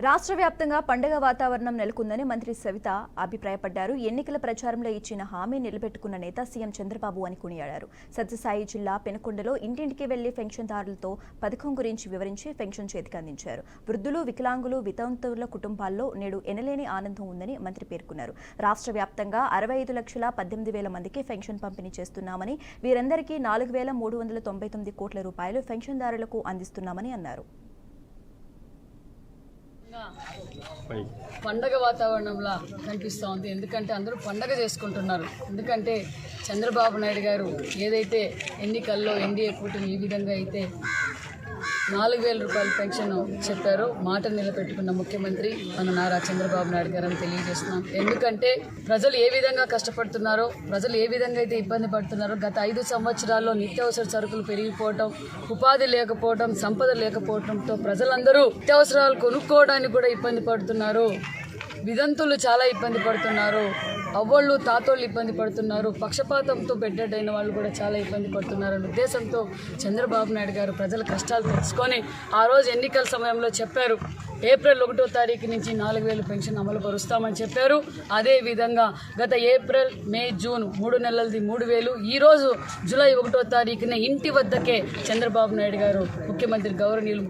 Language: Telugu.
రాష్ట్ర వ్యాప్తంగా పండుగ వాతావరణం నెలకొందని మంత్రి సవిత అభిప్రాయపడ్డారు. ఎన్నికల ప్రచారంలో ఇచ్చిన హామీ నిలబెట్టుకున్న నేత సీఎం చంద్రబాబు అని కొనియాడారు. సత్యసాయి జిల్లా పెనుకొండలో ఇంటింటికి వెళ్లి పెన్షన్దారులతో పథకం గురించి వివరించి పెన్షన్ చేతికి అందించారు. వృద్ధులు, వికలాంగులు, వితంతువుల కుటుంబాల్లో నేడు ఎనలేని ఆనందం ఉందని మంత్రి పేర్కొన్నారు. రాష్ట్ర వ్యాప్తంగా 65,18,000 మందికి పెన్షన్ పంపిణీ చేస్తున్నామని, వీరందరికీ 4,399 కోట్ల రూపాయలు పెన్షన్దారులకు అందిస్తున్నామని అన్నారు. పండగ వాతావరణంలా కనిపిస్తూ ఉంది. ఎందుకంటే అందరూ పండగ చేసుకుంటున్నారు. ఎందుకంటే చంద్రబాబు నాయుడు గారు ఏదైతే ఎన్నికల్లో ఎన్డీఏ కూటమి ఈ విధంగా అయితే 4,000 రూపాయల పెన్షన్ చెప్పారో మాట నిలబెట్టుకున్న ముఖ్యమంత్రి మన నారా చంద్రబాబు నాయుడు గారు అని తెలియజేస్తున్నాం. ఎందుకంటే ప్రజలు ఏ విధంగా కష్టపడుతున్నారో, ప్రజలు ఏ విధంగా అయితే ఇబ్బంది పడుతున్నారో, గత 5 సంవత్సరాల్లో నిత్యావసర సరుకులు పెరిగిపోవటం, ఉపాధి లేకపోవటం, సంపద లేకపోవడంతో ప్రజలందరూ నిత్యావసరాలు కొనుక్కోవడానికి కూడా ఇబ్బంది పడుతున్నారు. వితంతులు చాలా ఇబ్బంది పడుతున్నారు. అవ్వళ్ళు, తాతోళ్ళు ఇబ్బంది పడుతున్నారు. పక్షపాతంతో బెడ్డైన వాళ్ళు కూడా చాలా ఇబ్బంది పడుతున్నారు అనే ఉద్దేశంతో చంద్రబాబు నాయుడు గారు ప్రజల కష్టాలు తెలుసుకొని ఆ రోజు ఎన్నికల సమయంలో చెప్పారు, ఏప్రిల్ 1వ తారీఖు నుంచి 4,000 పెన్షన్ అమలు పరుస్తామని చెప్పారు. అదేవిధంగా గత ఏప్రిల్, మే, జూన్ 3 నెలలది 3,000. ఈరోజు జూలై 1వ తారీఖున ఇంటి వద్దకే చంద్రబాబు నాయుడు గారు ముఖ్యమంత్రి గౌరవనీయులు